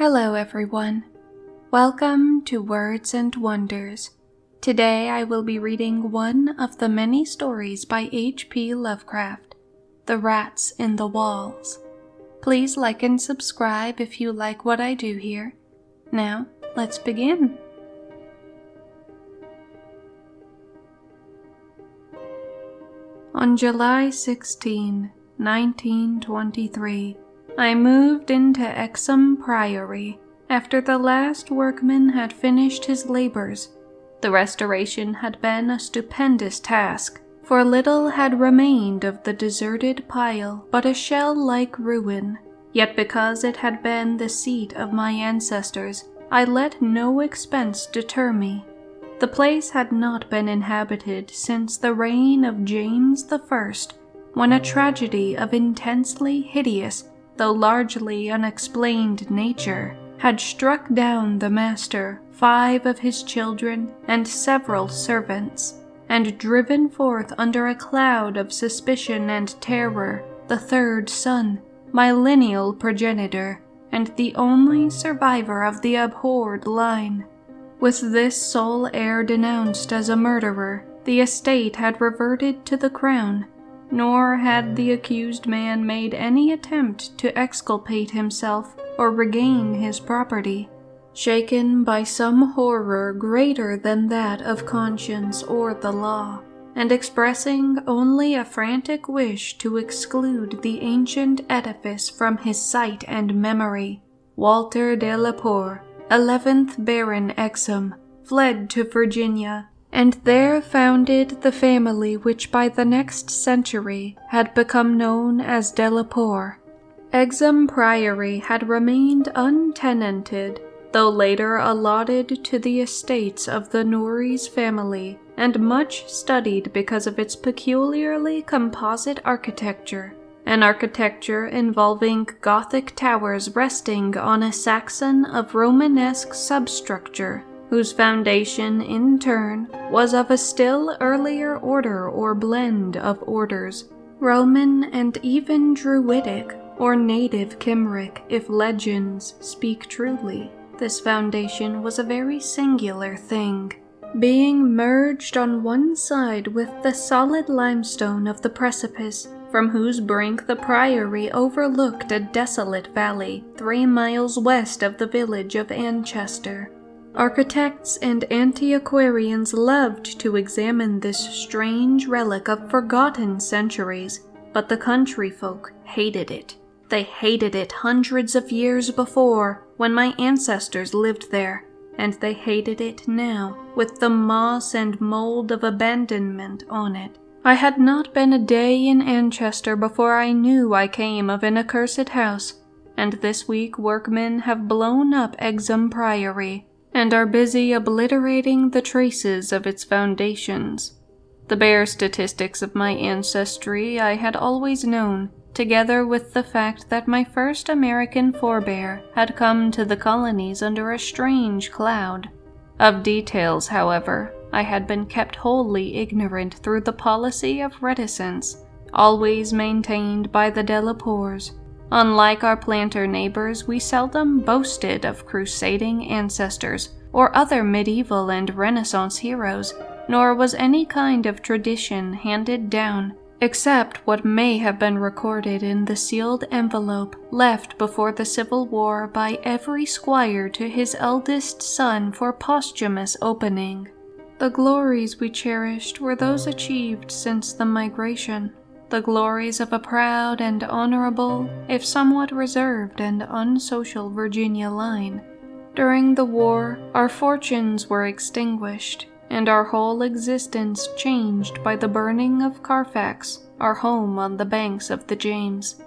Hello everyone. Welcome to Words and Wonders. Today I will be reading one of the many stories by H.P. Lovecraft, The Rats in the Walls. Please like and subscribe if you like what I do here. Now, let's begin. On July 16, 1923, I moved into Exham Priory after the last workman had finished his labors. The restoration had been a stupendous task, for little had remained of the deserted pile but a shell-like ruin. Yet because it had been the seat of my ancestors, I let no expense deter me. The place had not been inhabited since the reign of James I, when a tragedy of intensely hideous, though largely unexplained nature, had struck down the master, 5 of his children, and several servants, and driven forth under a cloud of suspicion and terror the 3rd son, my lineal progenitor, and the only survivor of the abhorred line. With this sole heir denounced as a murderer, the estate had reverted to the crown, nor had the accused man made any attempt to exculpate himself or regain his property. Shaken by some horror greater than that of conscience or the law, and expressing only a frantic wish to exclude the ancient edifice from his sight and memory, Walter de la Poer, 11th Baron Exham, fled to Virginia, and there founded the family which by the next century had become known as de la Poer. Exham Priory had remained untenanted, though later allotted to the estates of the Norreys family, and much studied because of its peculiarly composite architecture, an architecture involving Gothic towers resting on a Saxon of Romanesque substructure, whose foundation, in turn, was of a still earlier order or blend of orders, Roman and even Druidic, or native Cymric, if legends speak truly. This foundation was a very singular thing, being merged on one side with the solid limestone of the precipice, from whose brink the priory overlooked a desolate valley 3 miles west of the village of Anchester. Architects and antiquarians loved to examine this strange relic of forgotten centuries, but the country folk hated it. They hated it hundreds of years before, when my ancestors lived there, and they hated it now, with the moss and mold of abandonment on it. I had not been a day in Anchester before I knew I came of an accursed house, and this week workmen have blown up Exham Priory, and are busy obliterating the traces of its foundations. The bare statistics of my ancestry I had always known, together with the fact that my first American forebear had come to the colonies under a strange cloud. Of details, however, I had been kept wholly ignorant through the policy of reticence, always maintained by the de la Poers. Unlike our planter neighbors, we seldom boasted of crusading ancestors or other medieval and Renaissance heroes, nor was any kind of tradition handed down, except what may have been recorded in the sealed envelope left before the Civil War by every squire to his eldest son for posthumous opening. The glories we cherished were those achieved since the migration, the glories of a proud and honorable, if somewhat reserved and unsocial Virginia line. During the war, our fortunes were extinguished, and our whole existence changed by the burning of Carfax, our home on the banks of the James.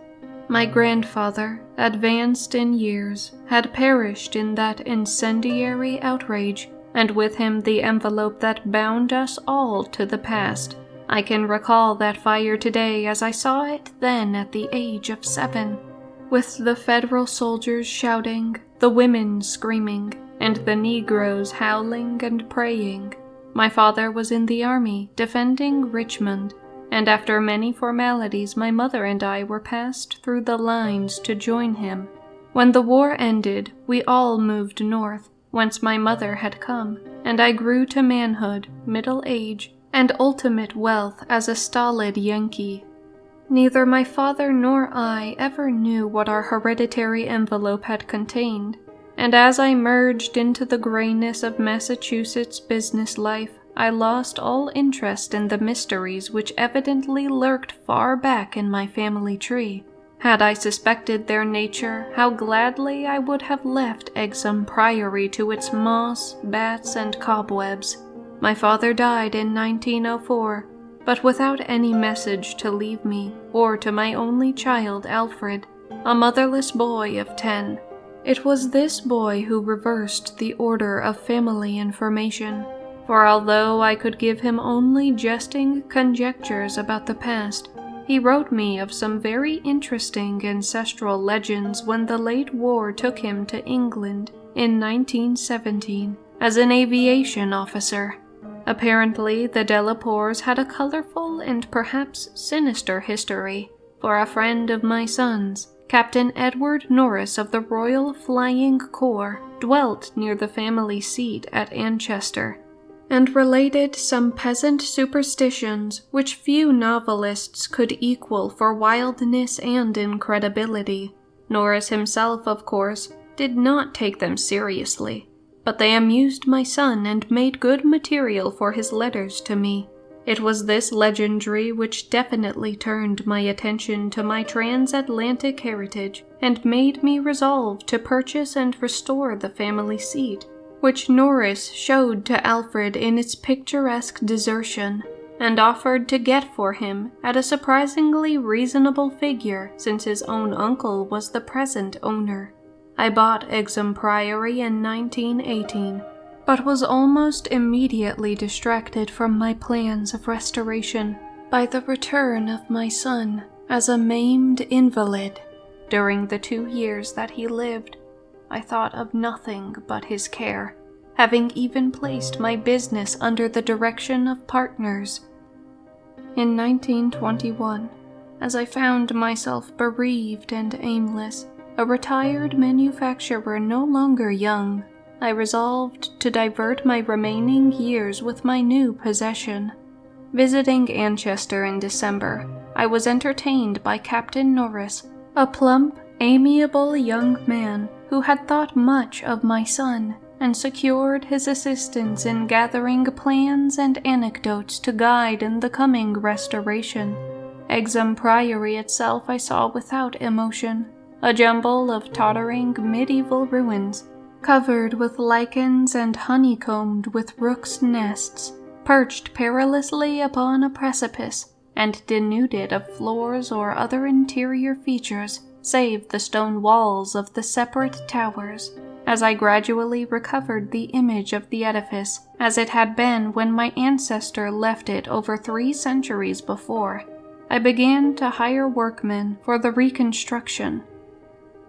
My grandfather, advanced in years, had perished in that incendiary outrage, and with him the envelope that bound us all to the past. I can recall that fire today as I saw it then at the age of 7, with the Federal soldiers shouting, the women screaming, and the Negroes howling and praying. My father was in the army, defending Richmond, and after many formalities my mother and I were passed through the lines to join him. When the war ended, we all moved north, whence my mother had come, and I grew to manhood, middle age, and ultimate wealth as a stolid Yankee. Neither my father nor I ever knew what our hereditary envelope had contained, and as I merged into the grayness of Massachusetts business life, I lost all interest in the mysteries which evidently lurked far back in my family tree. Had I suspected their nature, how gladly I would have left Exham Priory to its moss, bats, and cobwebs. My father died in 1904, but without any message to leave me, or to my only child, Alfred, a motherless boy of 10. It was this boy who reversed the order of family information, for although I could give him only jesting conjectures about the past, he wrote me of some very interesting ancestral legends when the late war took him to England in 1917 as an aviation officer. Apparently, the Delapours had a colorful and perhaps sinister history, for a friend of my son's, Captain Edward Norris of the Royal Flying Corps, dwelt near the family seat at Anchester, and related some peasant superstitions which few novelists could equal for wildness and incredibility. Norris himself, of course, did not take them seriously, but they amused my son and made good material for his letters to me. It was this legendry which definitely turned my attention to my transatlantic heritage and made me resolve to purchase and restore the family seat, which Norris showed to Alfred in its picturesque desertion, and offered to get for him at a surprisingly reasonable figure since his own uncle was the present owner. I bought Exham Priory in 1918, but was almost immediately distracted from my plans of restoration by the return of my son as a maimed invalid. During the 2 years that he lived, I thought of nothing but his care, having even placed my business under the direction of partners. In 1921, as I found myself bereaved and aimless, a retired manufacturer no longer young, I resolved to divert my remaining years with my new possession. Visiting Anchester in December, I was entertained by Captain Norris, a plump, amiable young man who had thought much of my son and secured his assistance in gathering plans and anecdotes to guide in the coming restoration. Exham Priory itself I saw without emotion, a jumble of tottering medieval ruins, covered with lichens and honeycombed with rooks' nests, perched perilously upon a precipice, and denuded of floors or other interior features save the stone walls of the separate towers. As I gradually recovered the image of the edifice as it had been when my ancestor left it over 3 centuries before, I began to hire workmen for the reconstruction.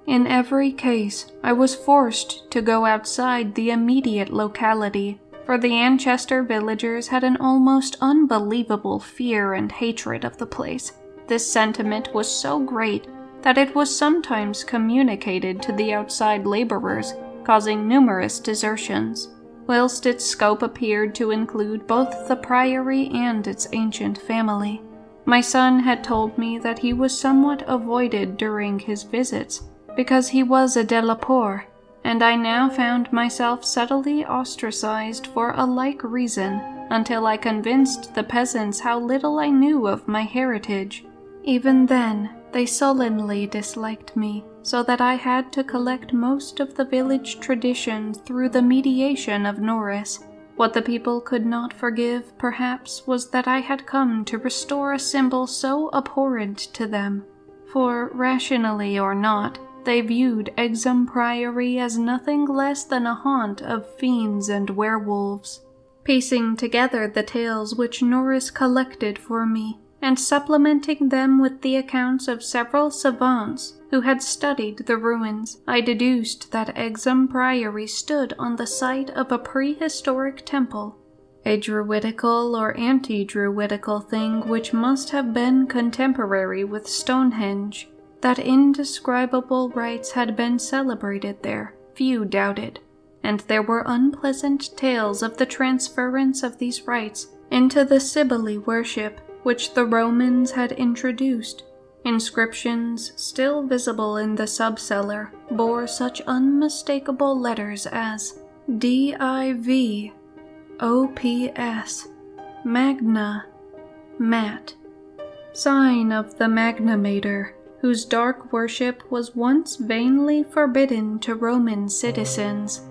In every case, I was forced to go outside the immediate locality, for the Anchester villagers had an almost unbelievable fear and hatred of the place. This sentiment was so great that it was sometimes communicated to the outside laborers, causing numerous desertions, whilst its scope appeared to include both the priory and its ancient family. My son had told me that he was somewhat avoided during his visits, because he was a Delapour, and I now found myself subtly ostracized for a like reason, until I convinced the peasants how little I knew of my heritage. Even then, they sullenly disliked me, so that I had to collect most of the village traditions through the mediation of Norris. What the people could not forgive, perhaps, was that I had come to restore a symbol so abhorrent to them, for, rationally or not, they viewed Exham Priory as nothing less than a haunt of fiends and werewolves. Piecing together the tales which Norris collected for me, and supplementing them with the accounts of several savants who had studied the ruins, I deduced that Exham Priory stood on the site of a prehistoric temple, a druidical or anti-druidical thing which must have been contemporary with Stonehenge. That indescribable rites had been celebrated there, few doubted, and there were unpleasant tales of the transference of these rites into the Cybele worship which the Romans had introduced. Inscriptions still visible in the subcellar bore such unmistakable letters as DIV, OPS, Magna, Mat, sign of the Magnamator, whose dark worship was once vainly forbidden to Roman citizens.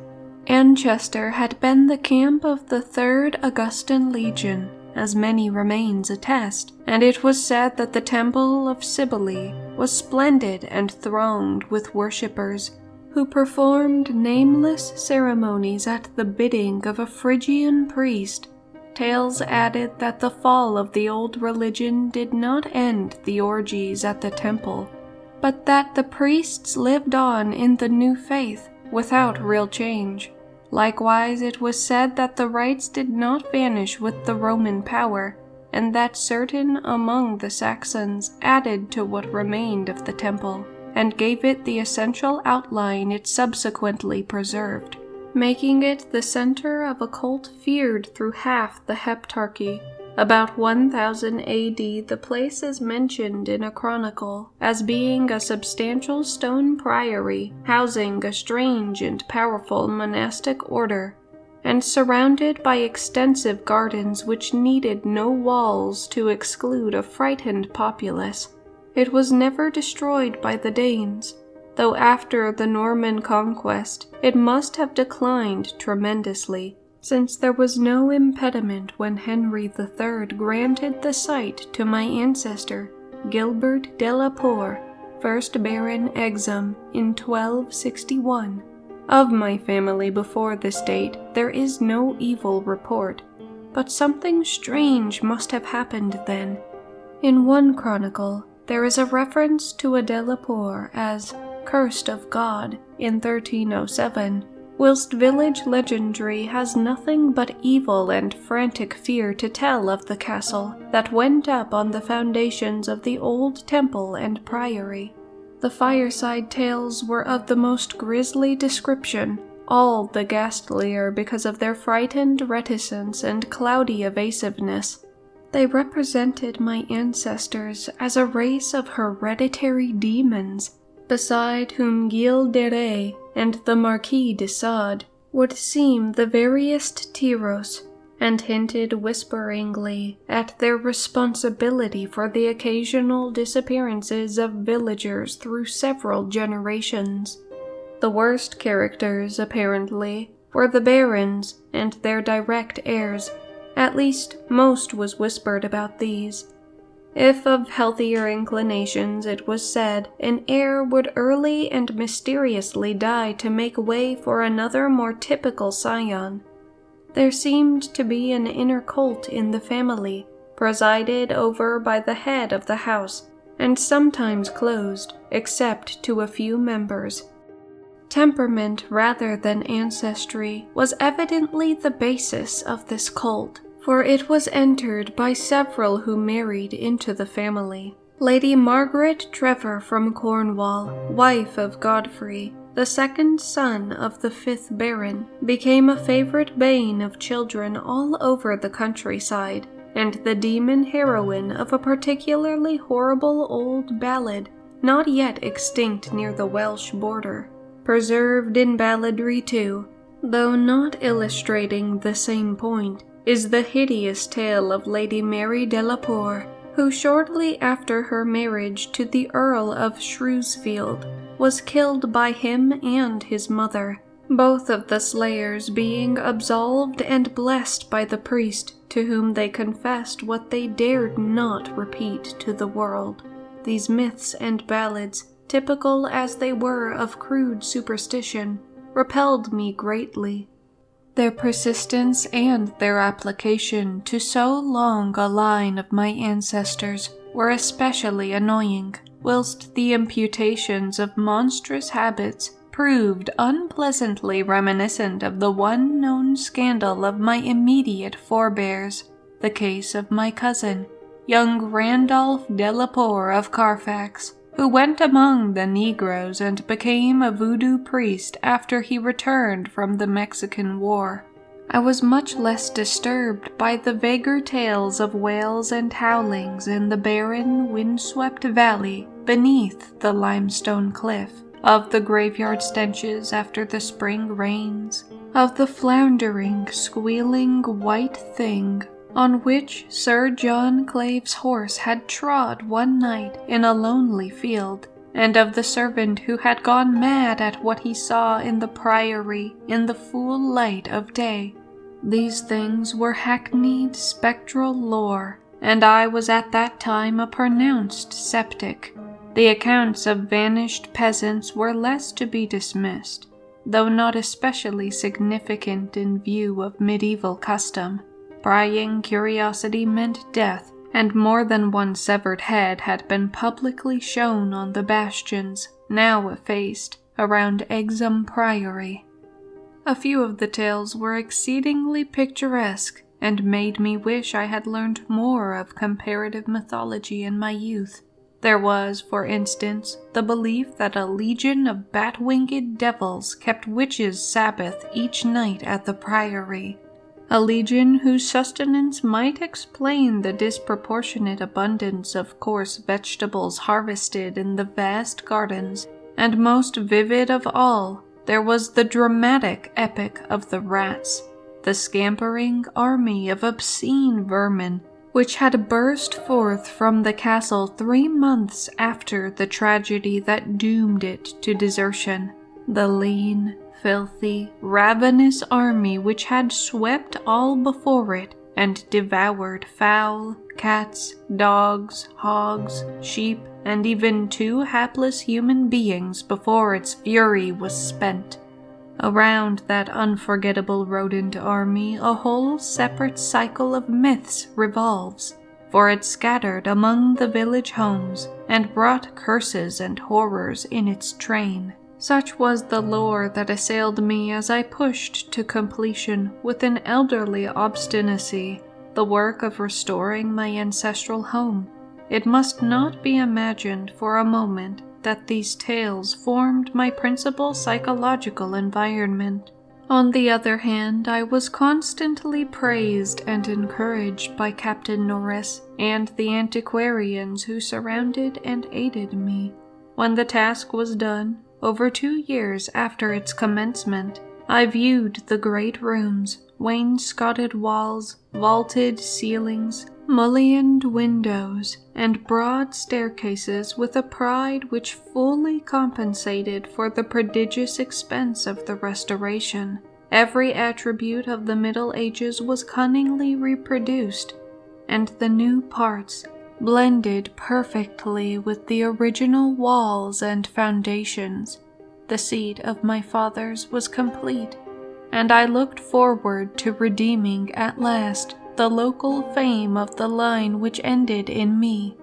Anchester had been the camp of the 3rd Augustan Legion, as many remains attest, and it was said that the temple of Cybele was splendid and thronged with worshippers, who performed nameless ceremonies at the bidding of a Phrygian priest. Tales added that the fall of the old religion did not end the orgies at the temple, but that the priests lived on in the new faith without real change. Likewise, it was said that the rites did not vanish with the Roman power, and that certain among the Saxons added to what remained of the temple, and gave it the essential outline it subsequently preserved, making it the center of a cult feared through half the Heptarchy. About 1000 AD, the place is mentioned in a chronicle as being a substantial stone priory housing a strange and powerful monastic order, and surrounded by extensive gardens which needed no walls to exclude a frightened populace. It was never destroyed by the Danes, though after the Norman conquest it must have declined tremendously, since there was no impediment when Henry III granted the site to my ancestor, Gilbert de la Poer, 1st Baron Exum, in 1261. Of my family before this date there is no evil report, but something strange must have happened then. In one chronicle, there is a reference to a de la Poer as cursed of God in 1307, whilst village legendary has nothing but evil and frantic fear to tell of the castle that went up on the foundations of the old temple and priory. The fireside tales were of the most grisly description, all the ghastlier because of their frightened reticence and cloudy evasiveness. They represented my ancestors as a race of hereditary demons, beside whom Gilles de Rais and the Marquis de Sade would seem the veriest tyros, and hinted whisperingly at their responsibility for the occasional disappearances of villagers through several generations. The worst characters, apparently, were the barons and their direct heirs. At least, most was whispered about these. If of healthier inclinations, it was said, an heir would early and mysteriously die to make way for another more typical scion. There seemed to be an inner cult in the family, presided over by the head of the house, and sometimes closed, except to a few members. Temperament rather than ancestry was evidently the basis of this cult, for it was entered by several who married into the family. Lady Margaret Trevor from Cornwall, wife of Godfrey, the second son of the 5th Baron, became a favorite bane of children all over the countryside, and the demon heroine of a particularly horrible old ballad, not yet extinct near the Welsh border, preserved in balladry too, though not illustrating the same point, is the hideous tale of Lady Mary de la Poer, who shortly after her marriage to the Earl of Shrewsfield was killed by him and his mother, both of the slayers being absolved and blessed by the priest, to whom they confessed what they dared not repeat to the world. These myths and ballads, typical as they were of crude superstition, repelled me greatly. Their persistence and their application to so long a line of my ancestors were especially annoying, whilst the imputations of monstrous habits proved unpleasantly reminiscent of the one known scandal of my immediate forebears, the case of my cousin, young Randolph de la Poer of Carfax, who went among the Negroes and became a voodoo priest after he returned from the Mexican War. I was much less disturbed by the vaguer tales of wails and howlings in the barren, windswept valley beneath the limestone cliff, of the graveyard stenches after the spring rains, of the floundering, squealing white thing on which Sir John Clave's horse had trod one night in a lonely field, and of the servant who had gone mad at what he saw in the priory in the full light of day. These things were hackneyed spectral lore, and I was at that time a pronounced sceptic. The accounts of vanished peasants were less to be dismissed, though not especially significant in view of medieval custom. Prying curiosity meant death, and more than one severed head had been publicly shown on the bastions, now effaced, around Exham Priory. A few of the tales were exceedingly picturesque, and made me wish I had learned more of comparative mythology in my youth. There was, for instance, the belief that a legion of bat-winged devils kept witches' Sabbath each night at the priory, a legion whose sustenance might explain the disproportionate abundance of coarse vegetables harvested in the vast gardens, and most vivid of all, there was the dramatic epic of the rats, the scampering army of obscene vermin, which had burst forth from the castle 3 months after the tragedy that doomed it to desertion. The lean, filthy, ravenous army which had swept all before it and devoured fowl, cats, dogs, hogs, sheep, and even 2 hapless human beings before its fury was spent. Around that unforgettable rodent army a whole separate cycle of myths revolves, for it scattered among the village homes and brought curses and horrors in its train. Such was the lore that assailed me as I pushed to completion with an elderly obstinacy the work of restoring my ancestral home. It must not be imagined for a moment that these tales formed my principal psychological environment. On the other hand, I was constantly praised and encouraged by Captain Norris and the antiquarians who surrounded and aided me. When the task was done, over 2 years after its commencement, I viewed the great rooms, wainscoted walls, vaulted ceilings, mullioned windows, and broad staircases with a pride which fully compensated for the prodigious expense of the restoration. Every attribute of the Middle Ages was cunningly reproduced, and the new parts blended perfectly with the original walls and foundations. The seat of my fathers was complete, and I looked forward to redeeming at last the local fame of the line which ended in me.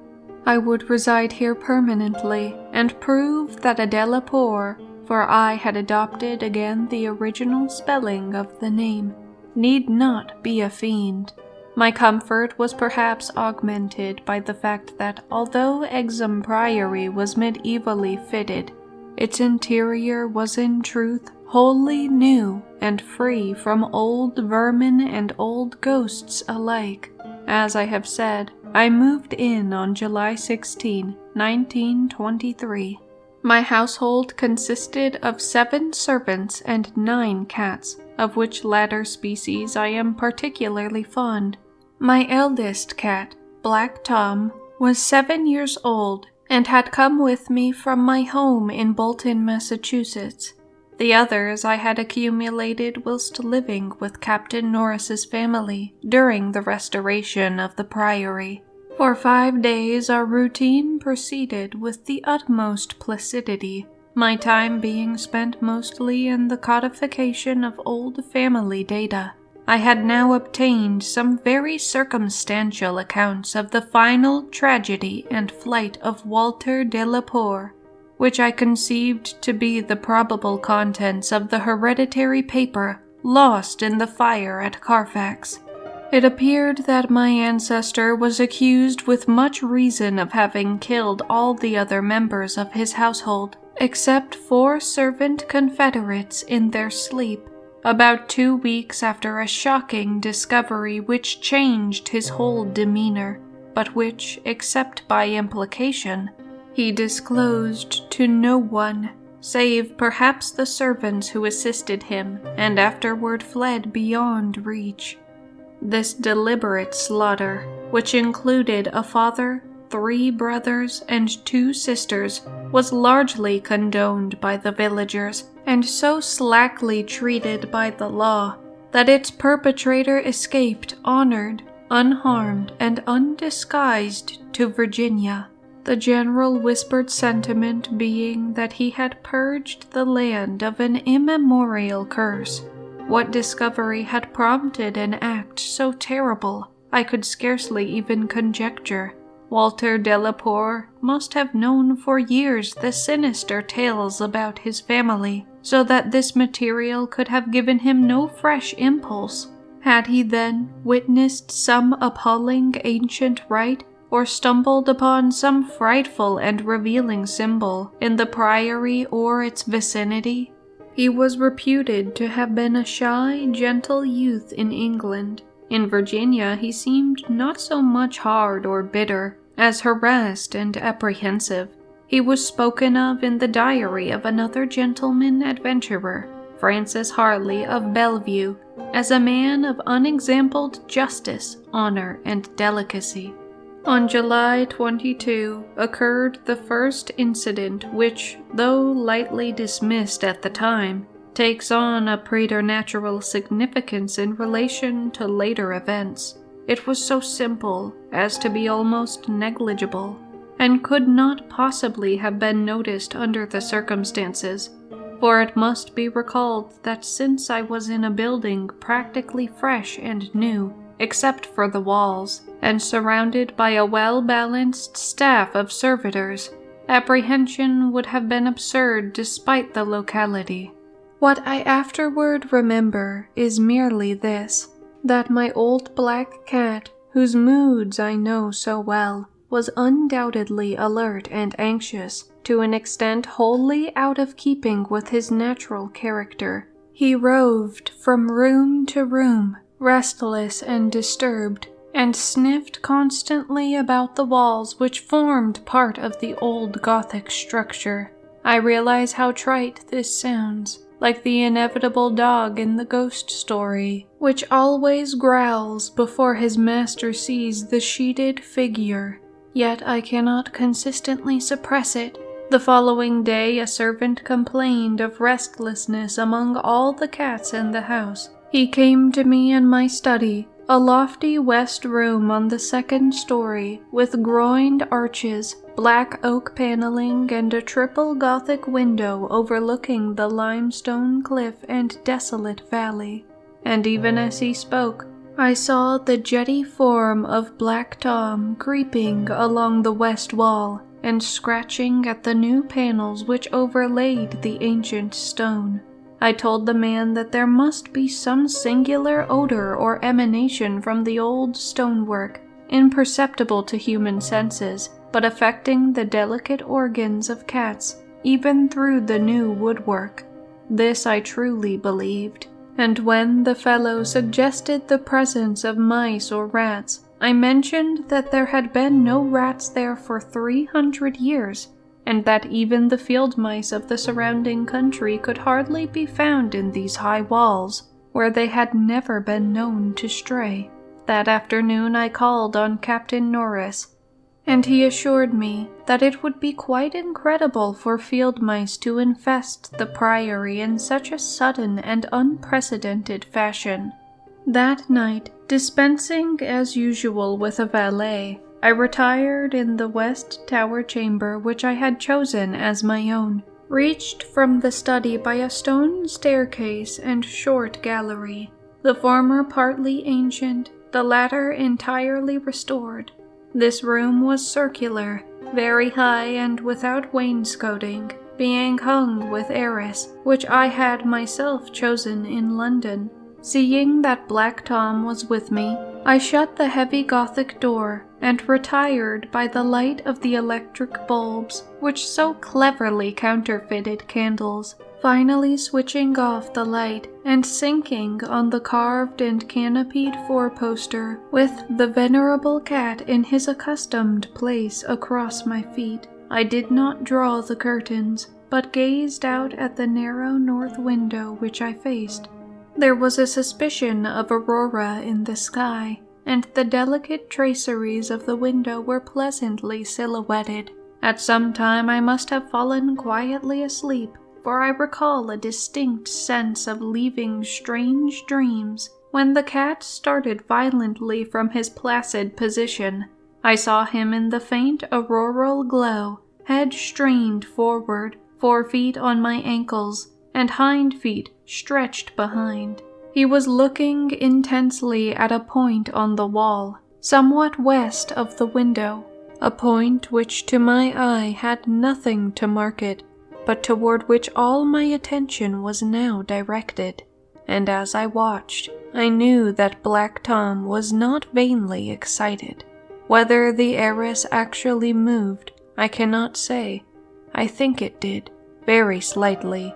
I would reside here permanently and prove that a Delacour, for I had adopted again the original spelling of the name, need not be a fiend. My comfort was perhaps augmented by the fact that although Exham Priory was medievally fitted, its interior was in truth wholly new and free from old vermin and old ghosts alike. As I have said, I moved in on July 16, 1923. My household consisted of 7 servants and 9 cats, of which latter species I am particularly fond. My eldest cat, Black Tom, was 7 years old and had come with me from my home in Bolton, Massachusetts. The others I had accumulated whilst living with Captain Norris's family during the restoration of the priory. For 5 days our routine proceeded with the utmost placidity, my time being spent mostly in the codification of old family data. I had now obtained some very circumstantial accounts of the final tragedy and flight of Walter de la Poer, which I conceived to be the probable contents of the hereditary paper lost in the fire at Carfax. It appeared that my ancestor was accused with much reason of having killed all the other members of his household, except 4 servant confederates in their sleep, about 2 weeks after a shocking discovery which changed his whole demeanor, but which, except by implication, he disclosed to no one, save perhaps the servants who assisted him and afterward fled beyond reach. This deliberate slaughter, which included a father, 3 brothers, and 2 sisters, was largely condoned by the villagers and so slackly treated by the law that its perpetrator escaped honored, unharmed, and undisguised to Virginia, the general whispered sentiment being that he had purged the land of an immemorial curse. What discovery had prompted an act so terrible, I could scarcely even conjecture. Walter Delapour must have known for years the sinister tales about his family, so that this material could have given him no fresh impulse. Had he then witnessed some appalling ancient rite, or stumbled upon some frightful and revealing symbol in the priory or its vicinity? He was reputed to have been a shy, gentle youth in England. In Virginia he seemed not so much hard or bitter, as harassed and apprehensive. He was spoken of in the diary of another gentleman adventurer, Francis Harley of Bellevue, as a man of unexampled justice, honor, and delicacy. On July 22 occurred the first incident which, though lightly dismissed at the time, takes on a preternatural significance in relation to later events. It was so simple as to be almost negligible, and could not possibly have been noticed under the circumstances, for it must be recalled that since I was in a building practically fresh and new, except for the walls, and surrounded by a well-balanced staff of servitors, apprehension would have been absurd despite the locality. What I afterward remember is merely this, that my old black cat, whose moods I know so well, was undoubtedly alert and anxious, to an extent wholly out of keeping with his natural character. He roved from room to room, restless and disturbed, and sniffed constantly about the walls which formed part of the old Gothic structure. I realize how trite this sounds, like the inevitable dog in the ghost story, which always growls before his master sees the sheeted figure. Yet I cannot consistently suppress it. The following day a servant complained of restlessness among all the cats in the house. He came to me in my study, a lofty west room on the 2nd story, with groined arches, black oak paneling, and a triple Gothic window overlooking the limestone cliff and desolate valley. And even as he spoke, I saw the jetty form of Black Tom creeping along the west wall and scratching at the new panels which overlaid the ancient stone. I told the man that there must be some singular odor or emanation from the old stonework, imperceptible to human senses, but affecting the delicate organs of cats, even through the new woodwork. This I truly believed, and when the fellow suggested the presence of mice or rats, I mentioned that there had been no rats there for 300 years, and that even the field mice of the surrounding country could hardly be found in these high walls, where they had never been known to stray. That afternoon I called on Captain Norris, and he assured me that it would be quite incredible for field mice to infest the priory in such a sudden and unprecedented fashion. That night, dispensing as usual with a valet, I retired in the west tower chamber which I had chosen as my own, reached from the study by a stone staircase and short gallery, the former partly ancient, the latter entirely restored. This room was circular, very high and without wainscoting, being hung with arras, which I had myself chosen in London. Seeing that Black Tom was with me, I shut the heavy Gothic door and retired by the light of the electric bulbs which so cleverly counterfeited candles, finally switching off the light and sinking on the carved and canopied four-poster with the venerable cat in his accustomed place across my feet. I did not draw the curtains, but gazed out at the narrow north window which I faced. There was a suspicion of aurora in the sky, and the delicate traceries of the window were pleasantly silhouetted. At some time I must have fallen quietly asleep, for I recall a distinct sense of leaving strange dreams when the cat started violently from his placid position. I saw him in the faint auroral glow, head strained forward, 4 feet on my ankles, and hind feet stretched behind. He was looking intensely at a point on the wall, somewhat west of the window, a point which to my eye had nothing to mark it, but toward which all my attention was now directed. And as I watched, I knew that Black Tom was not vainly excited. Whether the heiress actually moved, I cannot say. I think it did, very slightly.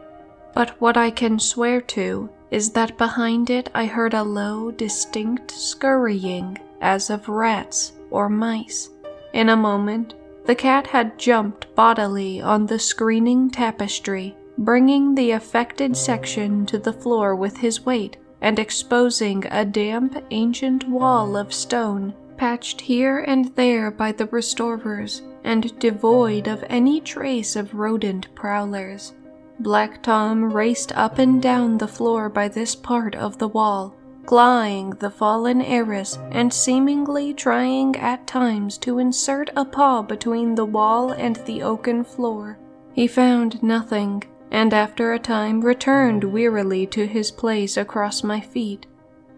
But what I can swear to is that behind it I heard a low, distinct scurrying, as of rats or mice. In a moment, the cat had jumped bodily on the screening tapestry, bringing the affected section to the floor with his weight and exposing a damp, ancient wall of stone, patched here and there by the restorers, and devoid of any trace of rodent prowlers. Black Tom raced up and down the floor by this part of the wall, clawing the fallen heiress and seemingly trying at times to insert a paw between the wall and the oaken floor. He found nothing, and after a time returned wearily to his place across my feet.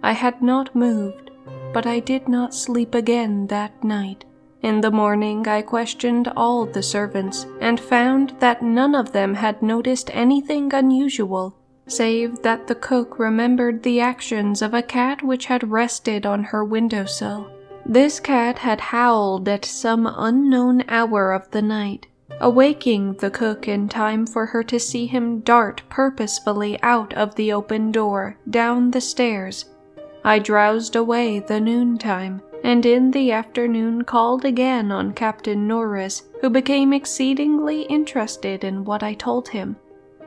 I had not moved, but I did not sleep again that night. In the morning I questioned all the servants, and found that none of them had noticed anything unusual, save that the cook remembered the actions of a cat which had rested on her windowsill. This cat had howled at some unknown hour of the night, awaking the cook in time for her to see him dart purposefully out of the open door, down the stairs. I drowsed away the noontime, and in the afternoon called again on Captain Norris, who became exceedingly interested in what I told him.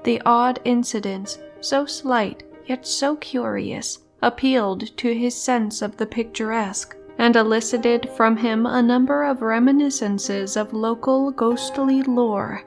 The odd incidents, so slight, yet so curious, appealed to his sense of the picturesque, and elicited from him a number of reminiscences of local ghostly lore.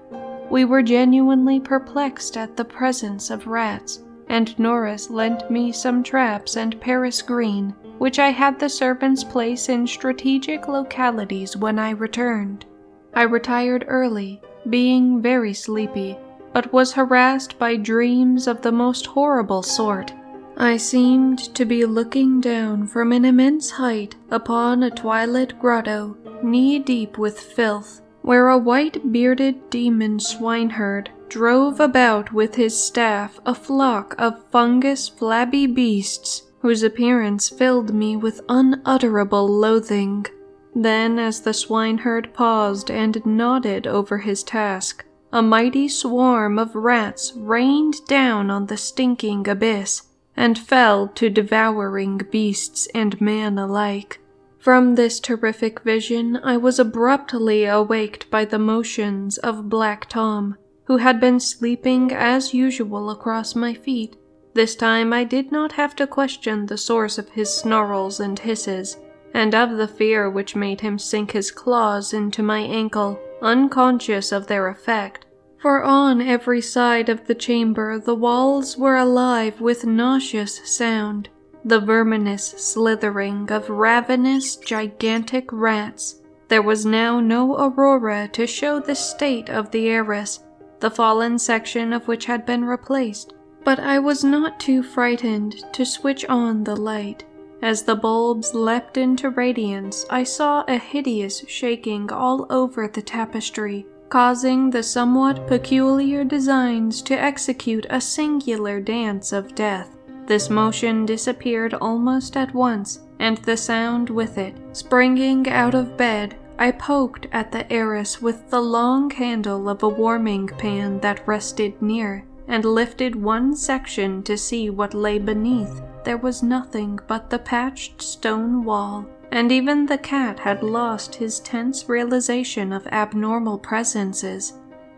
We were genuinely perplexed at the presence of rats, and Norris lent me some traps and Paris green, which I had the servants place in strategic localities when I returned. I retired early, being very sleepy, but was harassed by dreams of the most horrible sort. I seemed to be looking down from an immense height upon a twilit grotto, knee-deep with filth, where a white-bearded demon swineherd drove about with his staff a flock of fungus flabby beasts, whose appearance filled me with unutterable loathing. Then, as the swineherd paused and nodded over his task, a mighty swarm of rats rained down on the stinking abyss, and fell to devouring beasts and man alike. From this terrific vision I was abruptly awaked by the motions of Black Tom, who had been sleeping as usual across my feet. This time I did not have to question the source of his snarls and hisses, and of the fear which made him sink his claws into my ankle, unconscious of their effect. For on every side of the chamber the walls were alive with nauseous sound, the verminous slithering of ravenous, gigantic rats. There was now no aurora to show the state of the heiress, the fallen section of which had been replaced. But I was not too frightened to switch on the light. As the bulbs leapt into radiance, I saw a hideous shaking all over the tapestry, causing the somewhat peculiar designs to execute a singular dance of death. This motion disappeared almost at once, and the sound with it. Springing out of bed, I poked at the arras with the long handle of a warming pan that rested near, and lifted one section to see what lay beneath. There was nothing but the patched stone wall, and even the cat had lost his tense realization of abnormal presences.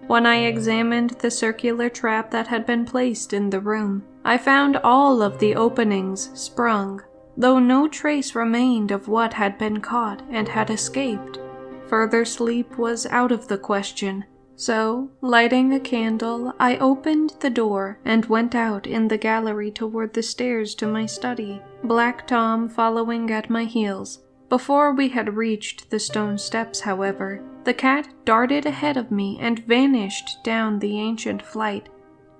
When I examined the circular trap that had been placed in the room, I found all of the openings sprung, though no trace remained of what had been caught and had escaped. Further sleep was out of the question, so, lighting a candle, I opened the door and went out in the gallery toward the stairs to my study, Black Tom following at my heels. Before we had reached the stone steps, however, the cat darted ahead of me and vanished down the ancient flight.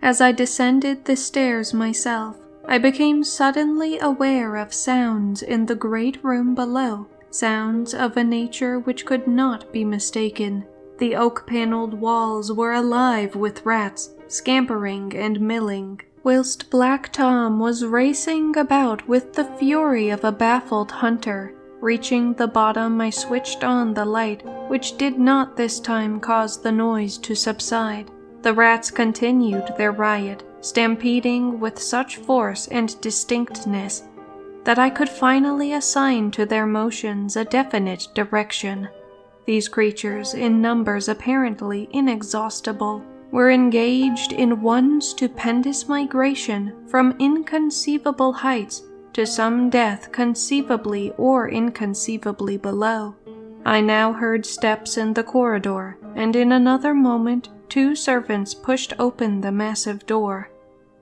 As I descended the stairs myself, I became suddenly aware of sounds in the great room below, sounds of a nature which could not be mistaken. The oak-paneled walls were alive with rats, scampering and milling, whilst Black Tom was racing about with the fury of a baffled hunter. Reaching the bottom, I switched on the light, which did not this time cause the noise to subside. The rats continued their riot, stampeding with such force and distinctness that I could finally assign to their motions a definite direction. These creatures, in numbers apparently inexhaustible, were engaged in one stupendous migration from inconceivable heights to some death conceivably or inconceivably below. I now heard steps in the corridor, and in another moment 2 servants pushed open the massive door.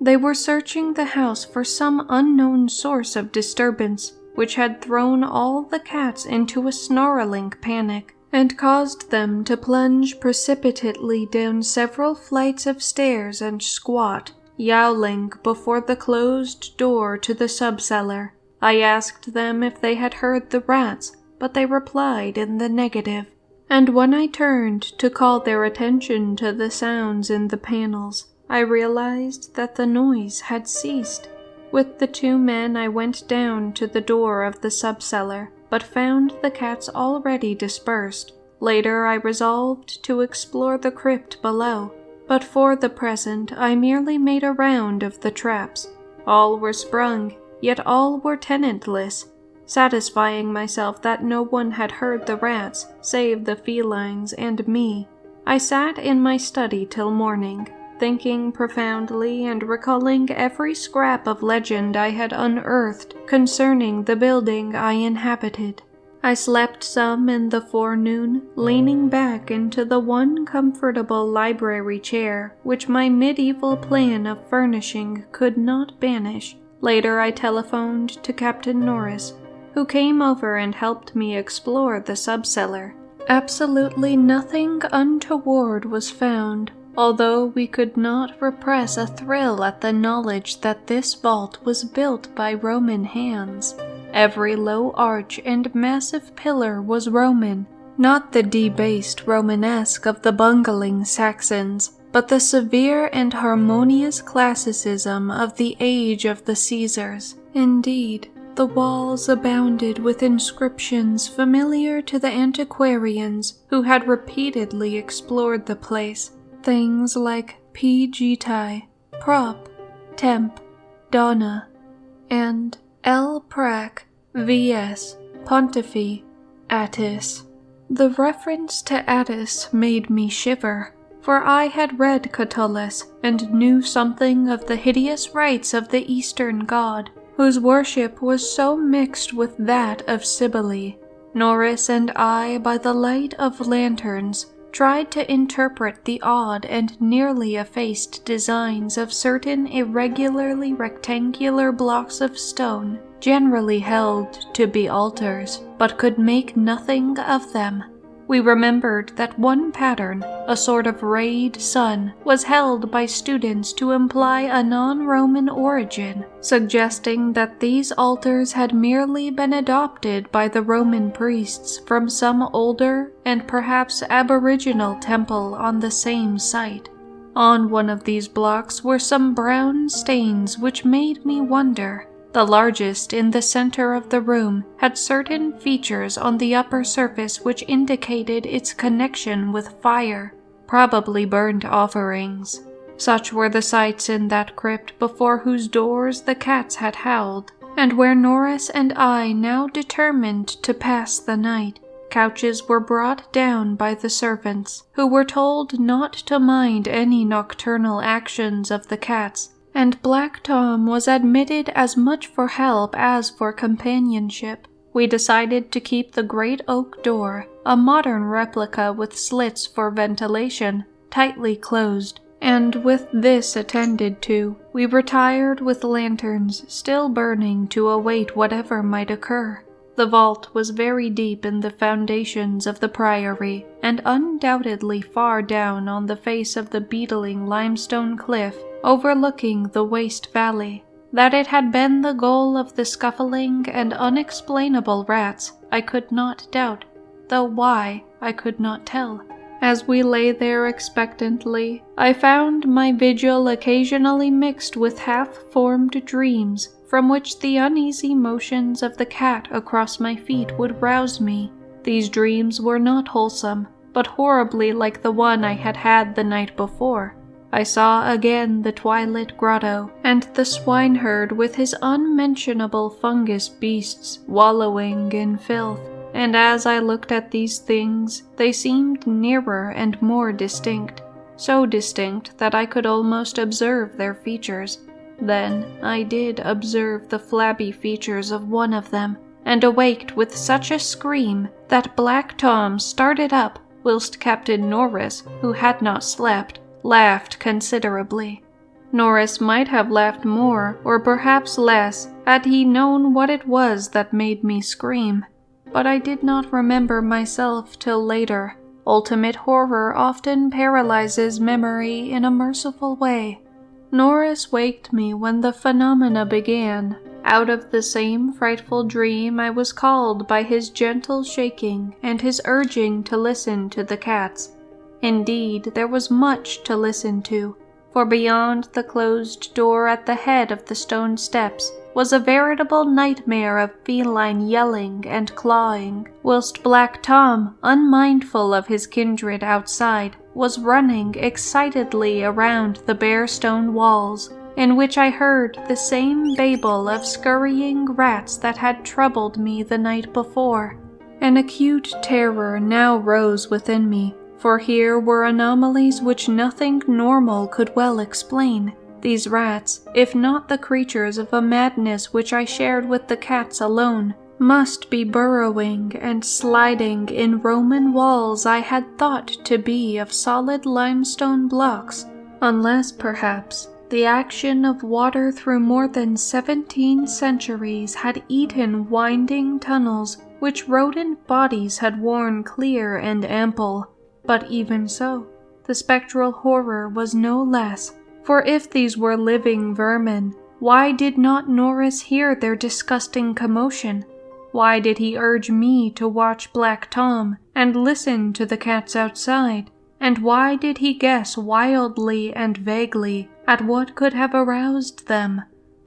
They were searching the house for some unknown source of disturbance, which had thrown all the cats into a snarling panic, and caused them to plunge precipitately down several flights of stairs and squat, yowling before the closed door to the sub-cellar. I asked them if they had heard the rats, but they replied in the negative, and when I turned to call their attention to the sounds in the panels, I realized that the noise had ceased. With the 2 men I went down to the door of the sub-cellar, but found the cats already dispersed. Later I resolved to explore the crypt below, but for the present I merely made a round of the traps. All were sprung, yet all were tenantless, satisfying myself that no one had heard the rats save the felines and me. I sat in my study till morning, thinking profoundly and recalling every scrap of legend I had unearthed concerning the building I inhabited. I slept some in the forenoon, leaning back into the one comfortable library chair which my medieval plan of furnishing could not banish. Later I telephoned to Captain Norris, who came over and helped me explore the sub-cellar. Absolutely nothing untoward was found, although we could not repress a thrill at the knowledge that this vault was built by Roman hands. Every low arch and massive pillar was Roman, not the debased Romanesque of the bungling Saxons, but the severe and harmonious classicism of the age of the Caesars. Indeed, the walls abounded with inscriptions familiar to the antiquarians who had repeatedly explored the place. Things like P. Gitae, Prop, Temp, Donna, and L. Prac, V.S., Pontifi, Attis. The reference to Attis made me shiver, for I had read Catullus and knew something of the hideous rites of the Eastern god, whose worship was so mixed with that of Cybele. Norris and I, by the light of lanterns, tried to interpret the odd and nearly effaced designs of certain irregularly rectangular blocks of stone, generally held to be altars, but could make nothing of them. We remembered that one pattern, a sort of rayed sun, was held by students to imply a non-Roman origin, suggesting that these altars had merely been adopted by the Roman priests from some older and perhaps aboriginal temple on the same site. On one of these blocks were some brown stains which made me wonder. The largest, in the center of the room, had certain features on the upper surface which indicated its connection with fire, probably burnt offerings. Such were the sights in that crypt before whose doors the cats had howled, and where Norris and I now determined to pass the night. Couches were brought down by the servants, who were told not to mind any nocturnal actions of the cats, and Black Tom was admitted as much for help as for companionship. We decided to keep the great oak door, a modern replica with slits for ventilation, tightly closed, and with this attended to, we retired with lanterns still burning to await whatever might occur. The vault was very deep in the foundations of the priory, and undoubtedly far down on the face of the beetling limestone cliff overlooking the waste valley. That it had been the goal of the scuffling and unexplainable rats, I could not doubt, though why, I could not tell. As we lay there expectantly, I found my vigil occasionally mixed with half-formed dreams, from which the uneasy motions of the cat across my feet would rouse me. These dreams were not wholesome, but horribly like the one I had had the night before. I saw again the twilit grotto, and the swineherd with his unmentionable fungus beasts wallowing in filth, and as I looked at these things, they seemed nearer and more distinct, so distinct that I could almost observe their features. Then I did observe the flabby features of one of them, and awaked with such a scream that Black Tom started up, whilst Captain Norris, who had not slept, laughed considerably. Norris might have laughed more, or perhaps less, had he known what it was that made me scream. But I did not remember myself till later. Ultimate horror often paralyzes memory in a merciful way. Norris waked me when the phenomena began. Out of the same frightful dream I was called by his gentle shaking and his urging to listen to the cats. Indeed, there was much to listen to, for beyond the closed door at the head of the stone steps was a veritable nightmare of feline yelling and clawing, whilst Black Tom, unmindful of his kindred outside, was running excitedly around the bare stone walls, in which I heard the same babel of scurrying rats that had troubled me the night before. An acute terror now rose within me, for here were anomalies which nothing normal could well explain. These rats, if not the creatures of a madness which I shared with the cats alone, must be burrowing and sliding in Roman walls I had thought to be of solid limestone blocks, unless, perhaps, the action of water through more than 17 centuries had eaten winding tunnels which rodent bodies had worn clear and ample. But even so, the spectral horror was no less, for if these were living vermin, why did not Norris hear their disgusting commotion? Why did he urge me to watch Black Tom and listen to the cats outside? And why did he guess wildly and vaguely at what could have aroused them?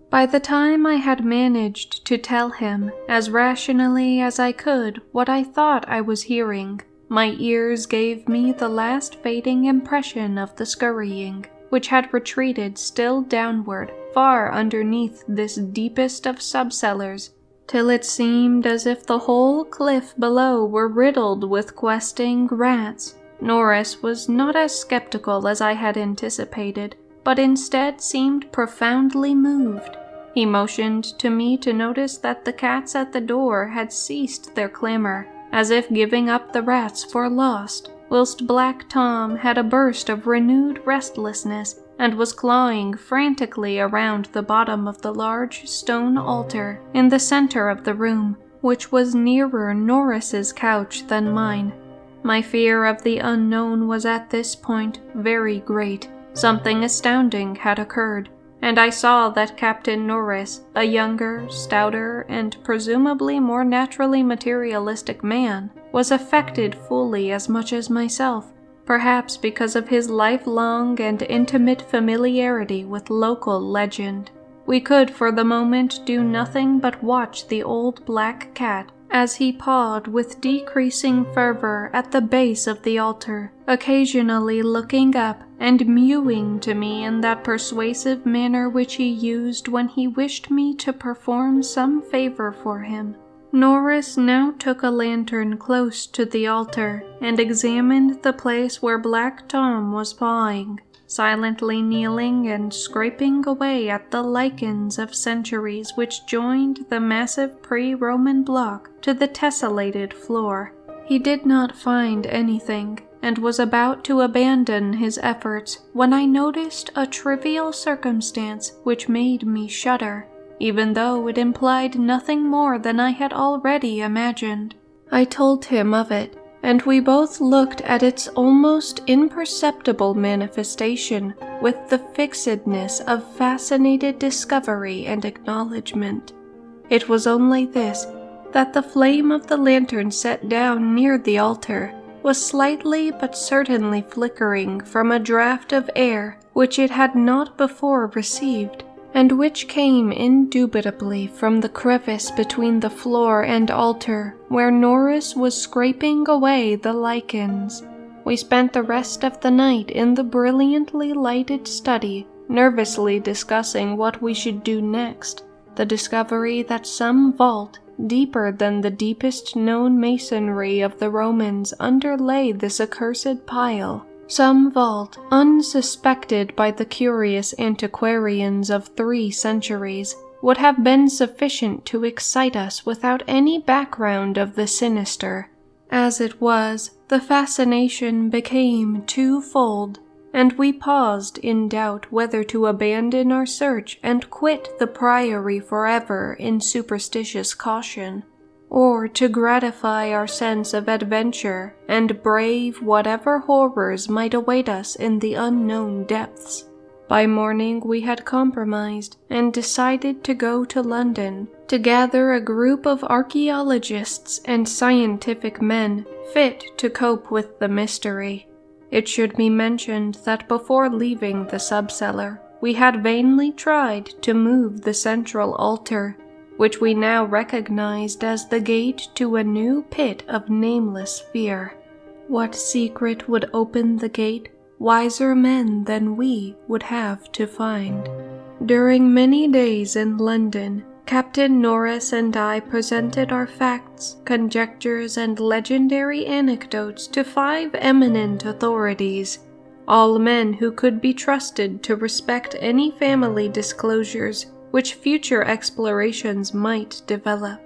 By the time I had managed to tell him, as rationally as I could, what I thought I was hearing, my ears gave me the last fading impression of the scurrying, which had retreated still downward, far underneath this deepest of subcellars, till it seemed as if the whole cliff below were riddled with questing rats. Norris was not as skeptical as I had anticipated, but instead seemed profoundly moved. He motioned to me to notice that the cats at the door had ceased their clamor, as if giving up the rats for lost, whilst Black Tom had a burst of renewed restlessness and was clawing frantically around the bottom of the large stone altar in the center of the room, which was nearer Norris's couch than mine. My fear of the unknown was at this point very great. Something astounding had occurred, and I saw that Captain Norris, a younger, stouter, and presumably more naturally materialistic man, was affected fully as much as myself. perhaps because of his lifelong and intimate familiarity with local legend. We could for the moment do nothing but watch the old black cat as he pawed with decreasing fervor at the base of the altar, occasionally looking up and mewing to me in that persuasive manner which he used when he wished me to perform some favor for him. Norris now took a lantern close to the altar and examined the place where Black Tom was pawing, silently kneeling and scraping away at the lichens of centuries which joined the massive pre-Roman block to the tessellated floor. He did not find anything, and was about to abandon his efforts when I noticed a trivial circumstance which made me shudder, even though it implied nothing more than I had already imagined. I told him of it, and we both looked at its almost imperceptible manifestation with the fixedness of fascinated discovery and acknowledgment. It was only this, that the flame of the lantern set down near the altar was slightly but certainly flickering from a draught of air which it had not before received, and which came indubitably from the crevice between the floor and altar where Norris was scraping away the lichens. We spent the rest of the night in the brilliantly lighted study, nervously discussing what we should do next, the discovery that some vault, deeper than the deepest known masonry of the Romans, underlay this accursed pile. Some vault, unsuspected by the curious antiquarians of 3 centuries, would have been sufficient to excite us without any background of the sinister. As it was, the fascination became twofold, and we paused in doubt whether to abandon our search and quit the priory forever in superstitious caution, or to gratify our sense of adventure and brave whatever horrors might await us in the unknown depths. By morning we had compromised and decided to go to London to gather a group of archaeologists and scientific men fit to cope with the mystery. It should be mentioned that before leaving the subcellar, we had vainly tried to move the central altar, which we now recognized as the gate to a new pit of nameless fear. What secret would open the gate, wiser men than we would have to find. During many days in London, Captain Norris and I presented our facts, conjectures, and legendary anecdotes to 5 eminent authorities, all men who could be trusted to respect any family disclosures which future explorations might develop.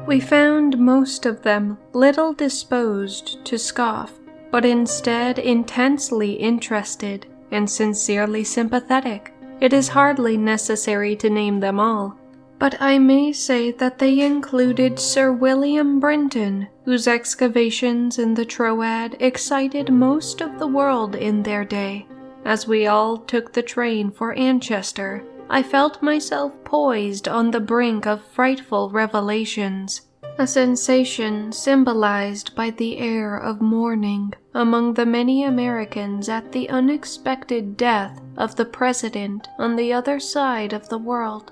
We found most of them little disposed to scoff, but instead intensely interested and sincerely sympathetic. It is hardly necessary to name them all, but I may say that they included Sir William Brinton, whose excavations in the Troad excited most of the world in their day. As we all took the train for Anchester, I felt myself poised on the brink of frightful revelations, a sensation symbolized by the air of mourning among the many Americans at the unexpected death of the President on the other side of the world.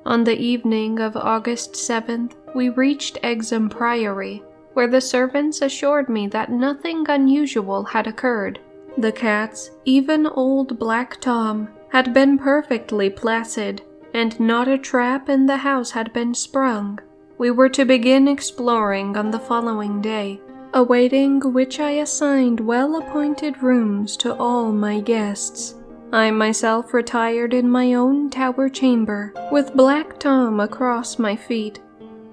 On the evening of August 7th, we reached Exham Priory, where the servants assured me that nothing unusual had occurred. The cats, even old Black Tom, had been perfectly placid, and not a trap in the house had been sprung. We were to begin exploring on the following day, awaiting which I assigned well-appointed rooms to all my guests. I myself retired in my own tower chamber, with Black Tom across my feet.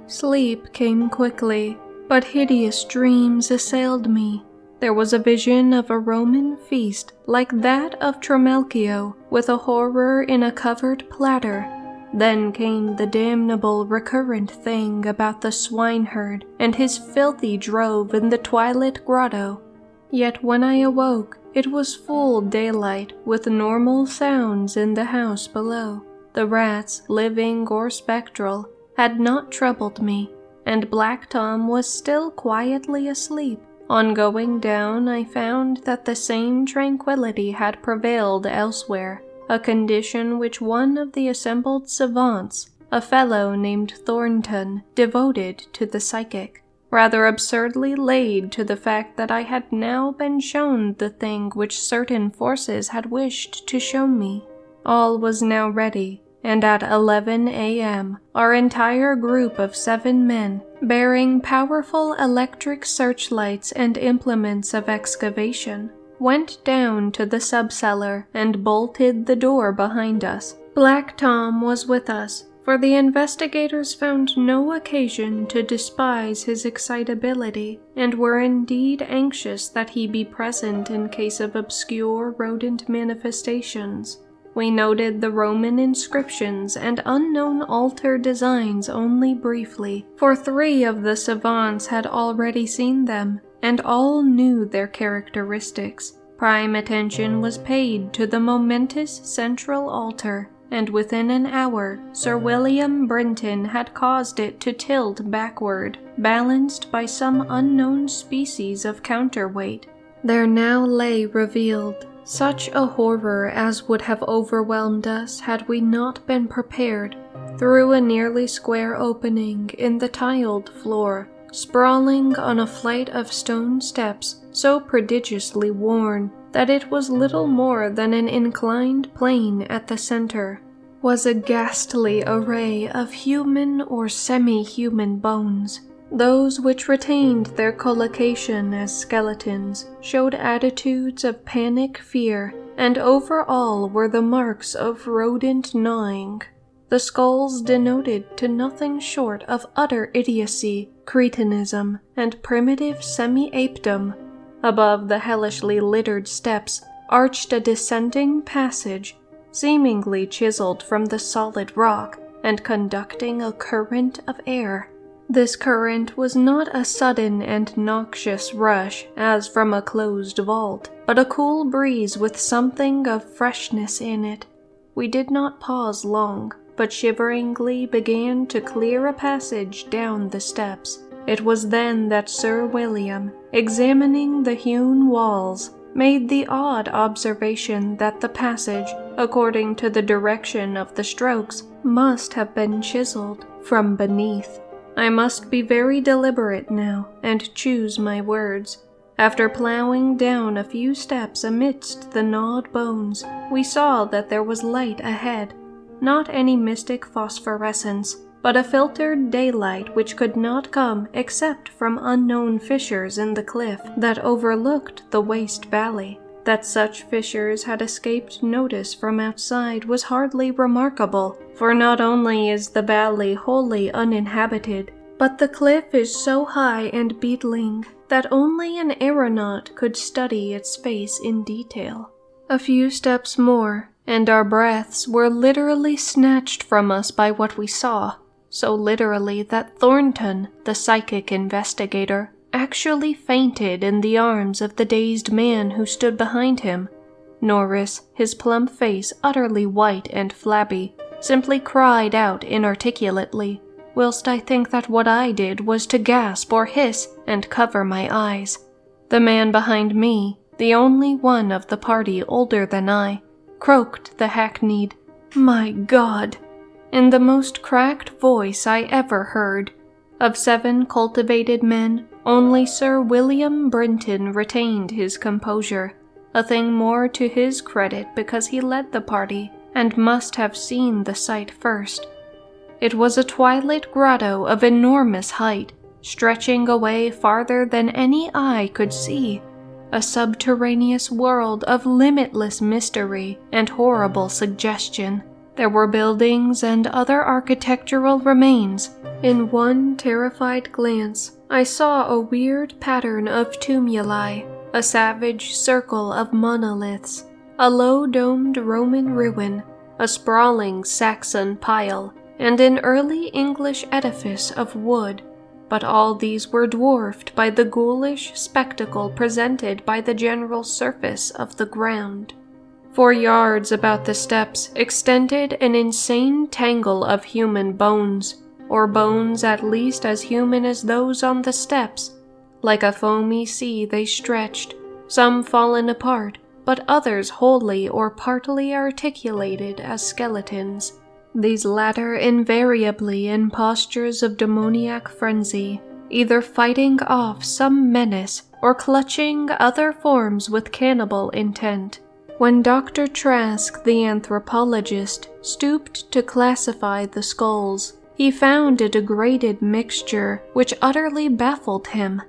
Sleep came quickly, but hideous dreams assailed me. There was a vision of a Roman feast like that of Trimalchio, with a horror in a covered platter. Then came the damnable recurrent thing about the swineherd and his filthy drove in the twilit grotto. Yet when I awoke, it was full daylight with normal sounds in the house below. The rats, living or spectral, had not troubled me, and Black Tom was still quietly asleep, On going down, I found that the same tranquility had prevailed elsewhere, a condition which one of the assembled savants, a fellow named Thornton, devoted to the psychic, rather absurdly laid to the fact that I had now been shown the thing which certain forces had wished to show me. All was now ready, and at 11 a.m., our entire group of 7 men, bearing powerful electric searchlights and implements of excavation, went down to the subcellar and bolted the door behind us. Black Tom was with us, for the investigators found no occasion to despise his excitability, and were indeed anxious that he be present in case of obscure rodent manifestations. We noted the Roman inscriptions and unknown altar designs only briefly, for 3 of the savants had already seen them, and all knew their characteristics. Prime attention was paid to the momentous central altar, and within an hour Sir William Brinton had caused it to tilt backward, balanced by some unknown species of counterweight. There now lay revealed such a horror as would have overwhelmed us had we not been prepared. Through a nearly square opening in the tiled floor, sprawling on a flight of stone steps so prodigiously worn that it was little more than an inclined plane at the center, was a ghastly array of human or semi-human bones. Those which retained their collocation as skeletons showed attitudes of panic fear, and over all were the marks of rodent gnawing. The skulls denoted to nothing short of utter idiocy, cretinism, and primitive semi-apedom. Above the hellishly littered steps arched a descending passage, seemingly chiseled from the solid rock and conducting a current of air. This current was not a sudden and noxious rush as from a closed vault, but a cool breeze with something of freshness in it. We did not pause long, but shiveringly began to clear a passage down the steps. It was then that Sir William, examining the hewn walls, made the odd observation that the passage, according to the direction of the strokes, must have been chiseled from beneath. I must be very deliberate now, and choose my words. After plowing down a few steps amidst the gnawed bones, we saw that there was light ahead, not any mystic phosphorescence, but a filtered daylight which could not come except from unknown fissures in the cliff that overlooked the waste valley. That such fissures had escaped notice from outside was hardly remarkable, for not only is the valley wholly uninhabited, but the cliff is so high and beetling that only an aeronaut could study its face in detail. A few steps more, and our breaths were literally snatched from us by what we saw, so literally that Thornton, the psychic investigator, actually fainted in the arms of the dazed man who stood behind him. Norris, his plump face utterly white and flabby, simply cried out inarticulately, whilst I think that what I did was to gasp or hiss and cover my eyes. The man behind me, the only one of the party older than I, croaked the hackneyed, "My God!" in the most cracked voice I ever heard. Of 7 cultivated men, only Sir William Brinton retained his composure, a thing more to his credit because he led the party and must have seen the sight first. It was a twilight grotto of enormous height, stretching away farther than any eye could see, a subterraneous world of limitless mystery and horrible suggestion. There were buildings and other architectural remains. In one terrified glance, I saw a weird pattern of tumuli, a savage circle of monoliths, a low-domed Roman ruin, a sprawling Saxon pile, and an early English edifice of wood. But all these were dwarfed by the ghoulish spectacle presented by the general surface of the ground. For yards about the steps extended an insane tangle of human bones, or bones at least as human as those on the steps, Like a foamy sea they stretched, some fallen apart, but others wholly or partly articulated as skeletons. These latter invariably in postures of demoniac frenzy, either fighting off some menace or clutching other forms with cannibal intent. When Dr. Trask, the anthropologist, stooped to classify the skulls, he found a degraded mixture which utterly baffled him.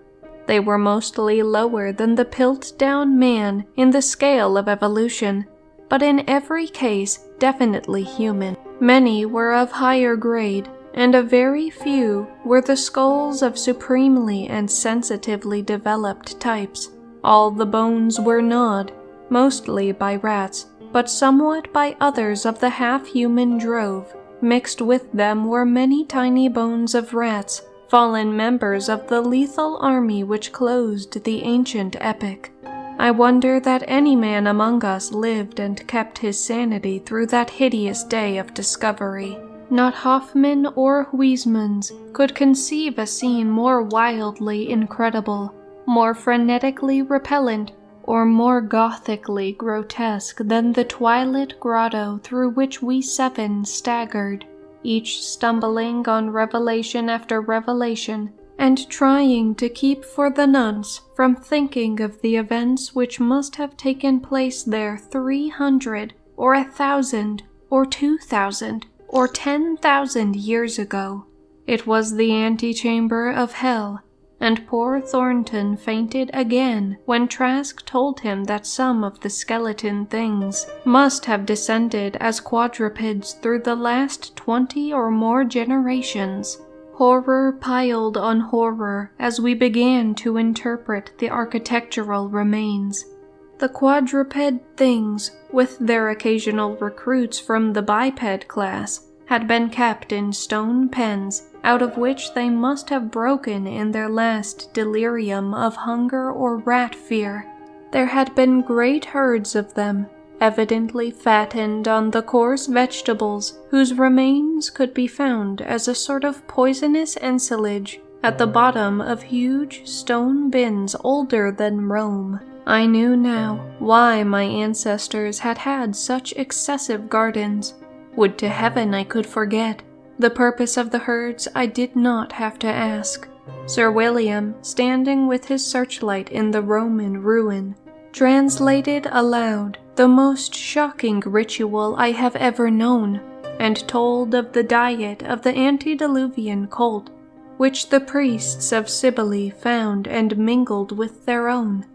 They were mostly lower than the Piltdown man in the scale of evolution, but in every case definitely human. Many were of higher grade, and a very few were the skulls of supremely and sensitively developed types. All the bones were gnawed, mostly by rats, but somewhat by others of the half-human drove. Mixed with them were many tiny bones of rats, fallen members of the lethal army which closed the ancient epic. I wonder that any man among us lived and kept his sanity through that hideous day of discovery. Not Hoffman or Huysmans could conceive a scene more wildly incredible, more frenetically repellent, or more gothically grotesque than the twilit grotto through which we seven staggered, each stumbling on revelation after revelation, and trying to keep for the nonce from thinking of the events which must have taken place there 300 or 1,000 or 2,000 or 10,000 years ago. It was the antechamber of hell, and poor Thornton fainted again when Trask told him that some of the skeleton things must have descended as quadrupeds through the last 20 or more generations. Horror piled on horror as we began to interpret the architectural remains. The quadruped things, with their occasional recruits from the biped class, had been kept in stone pens, out of which they must have broken in their last delirium of hunger or rat fear. There had been great herds of them, evidently fattened on the coarse vegetables whose remains could be found as a sort of poisonous ensilage at the bottom of huge stone bins older than Rome. I knew now why my ancestors had had such excessive gardens. Would to heaven I could forget. The purpose of the herds I did not have to ask. Sir William, standing with his searchlight in the Roman ruin, translated aloud the most shocking ritual I have ever known, and told of the diet of the antediluvian colt, which the priests of Cybele found and mingled with their own.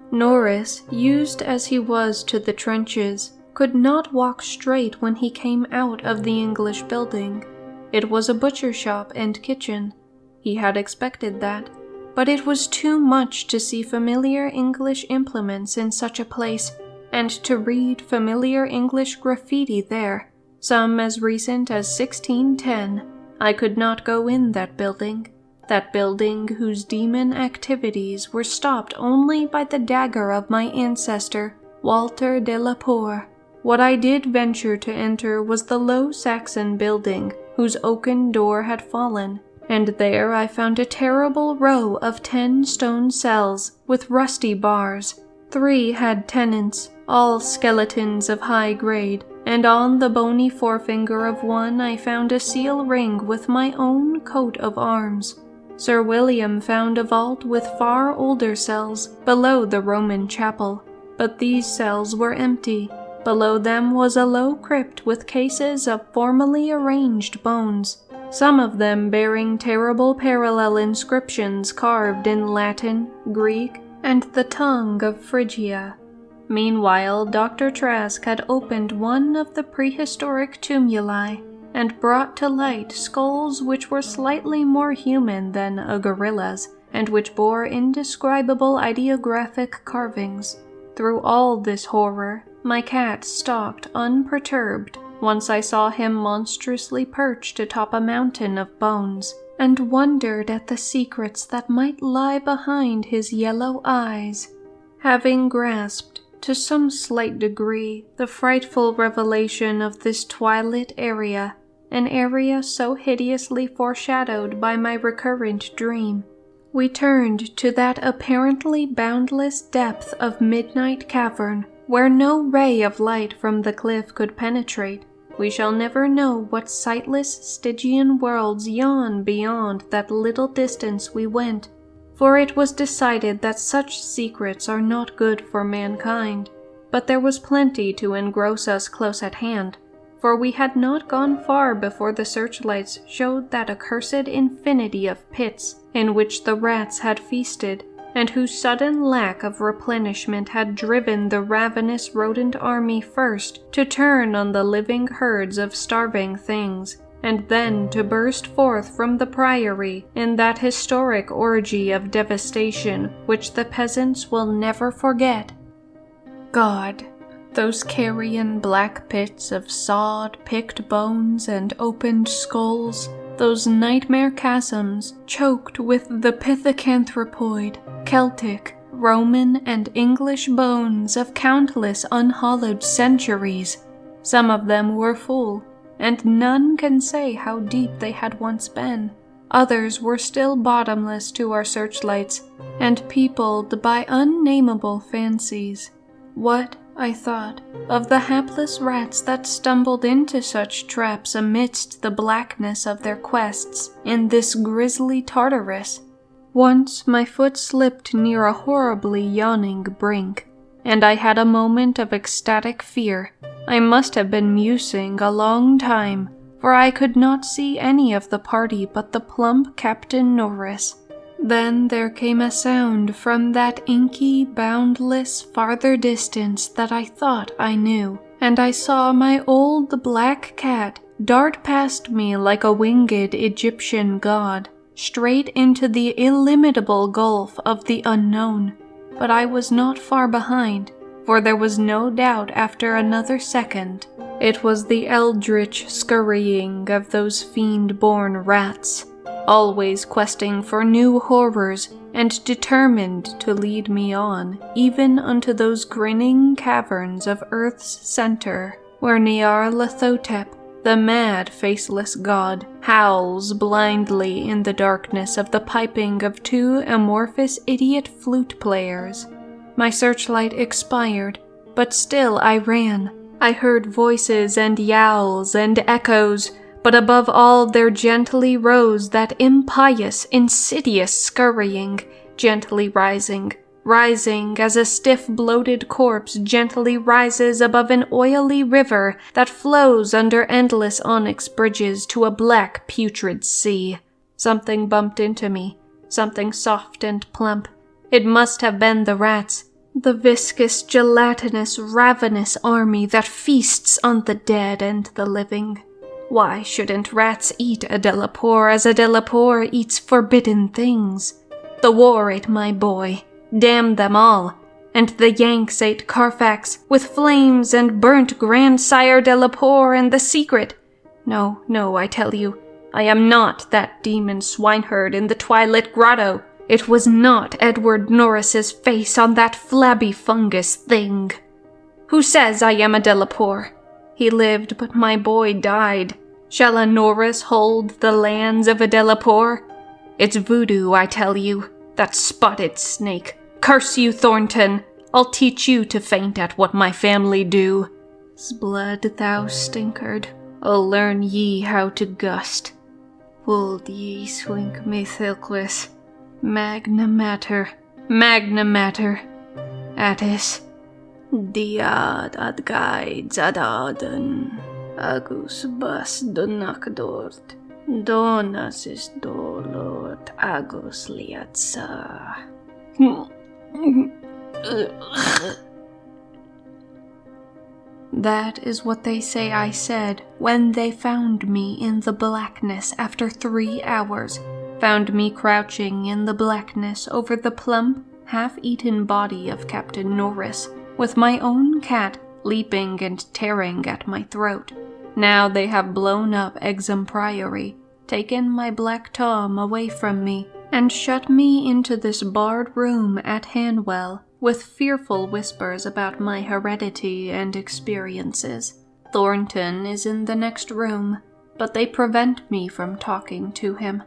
Norris, used as he was to the trenches, could not walk straight when he came out of the English building. It was a butcher shop and kitchen. He had expected that, but it was too much to see familiar English implements in such a place, and to read familiar English graffiti there, some as recent as 1610. I could not go in that building whose demon activities were stopped only by the dagger of my ancestor, Walter de la Poer. What I did venture to enter was the low Saxon building, whose oaken door had fallen, and there I found a terrible row of 10 stone cells with rusty bars. 3 had tenants, all skeletons of high grade, and on the bony forefinger of one I found a seal ring with my own coat of arms. Sir William found a vault with far older cells below the Roman chapel, but these cells were empty. Below them was a low crypt with cases of formally arranged bones, some of them bearing terrible parallel inscriptions carved in Latin, Greek, and the tongue of Phrygia. Meanwhile, Dr. Trask had opened one of the prehistoric tumuli and brought to light skulls which were slightly more human than a gorilla's, and which bore indescribable ideographic carvings. Through all this horror, my cat stalked unperturbed once I saw him monstrously perched atop a mountain of bones, and wondered at the secrets that might lie behind his yellow eyes. Having grasped, to some slight degree, the frightful revelation of this twilit area, an area so hideously foreshadowed by my recurrent dream, We turned to that apparently boundless depth of midnight cavern, where no ray of light from the cliff could penetrate. We shall never know what sightless Stygian worlds yawn beyond that little distance we went, for it was decided that such secrets are not good for mankind. But there was plenty to engross us close at hand, for we had not gone far before the searchlights showed that accursed infinity of pits in which the rats had feasted, and whose sudden lack of replenishment had driven the ravenous rodent army first to turn on the living herds of starving things, and then to burst forth from the priory in that historic orgy of devastation which the peasants will never forget. God, those carrion black pits of sawed, picked bones and opened skulls, those nightmare chasms choked with the pithecanthropoid, Celtic, Roman, and English bones of countless unhallowed centuries. Some of them were full, and none can say how deep they had once been. Others were still bottomless to our searchlights, and peopled by unnameable fancies. What, I thought, of the hapless rats that stumbled into such traps amidst the blackness of their quests in this grisly Tartarus? Once my foot slipped near a horribly yawning brink, and I had a moment of ecstatic fear. I must have been musing a long time, for I could not see any of the party but the plump Captain Norris. Then there came a sound from that inky, boundless, farther distance that I thought I knew, and I saw my old black cat dart past me like a winged Egyptian god, straight into the illimitable gulf of the unknown. But I was not far behind, for there was no doubt after another second. It was the eldritch scurrying of those fiend-born rats, always questing for new horrors and determined to lead me on, even unto those grinning caverns of Earth's center, where Nyarlathotep, the mad, faceless god, howls blindly in the darkness of the piping of two amorphous idiot flute players. My searchlight expired, but still I ran. I heard voices and yowls and echoes, but above all there gently rose that impious, insidious scurrying, gently rising as a stiff, bloated corpse gently rises above an oily river that flows under endless onyx bridges to a black, putrid sea. Something bumped into me, something soft and plump. It must have been the rats, the viscous, gelatinous, ravenous army that feasts on the dead and the living. Why shouldn't rats eat a Delapour as a Delapour eats forbidden things? The war ate my boy, damn them all, and the Yanks ate Carfax with flames and burnt Grandsire Delapour and the secret. No, I tell you, I am not that demon swineherd in the twilit grotto. It was not Edward Norris's face on that flabby fungus thing. Who says I am a Delapour? He lived, but my boy died. Shall a Norris hold the lands of a Delapour? It's voodoo, I tell you, that spotted snake. Curse you, Thornton! I'll teach you to faint at what my family do. S'blood, thou stinkard, I'll learn ye how to gust. Would ye swink me thilquis? Magna mater, Attis. Diad ad guides ad aden, agus bas donakdort, donas is dolort agus liatsa. That is what they say I said when they found me in the blackness after 3 hours, found me crouching in the blackness over the plump, half-eaten body of Captain Norris, with my own cat leaping and tearing at my throat. Now they have blown up Exham Priory, taken my Black Tom away from me, and shut me into this barred room at Hanwell, with fearful whispers about my heredity and experiences. Thornton is in the next room, but they prevent me from talking to him.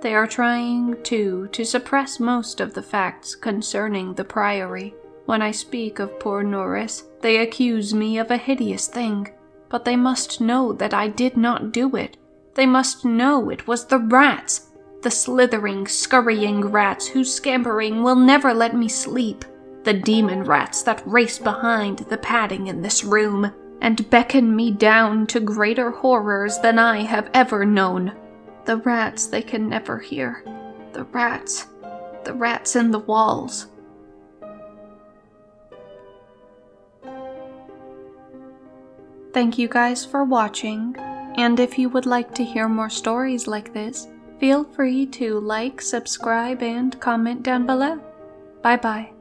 They are trying, too, to suppress most of the facts concerning the Priory. When I speak of poor Norris, they accuse me of a hideous thing, but they must know that I did not do it. They must know it was the rats, the slithering, scurrying rats whose scampering will never let me sleep, the demon rats that race behind the padding in this room and beckon me down to greater horrors than I have ever known. The rats they can never hear. The rats in the walls. Thank you guys for watching, and if you would like to hear more stories like this, feel free to like, subscribe, and comment down below. Bye bye.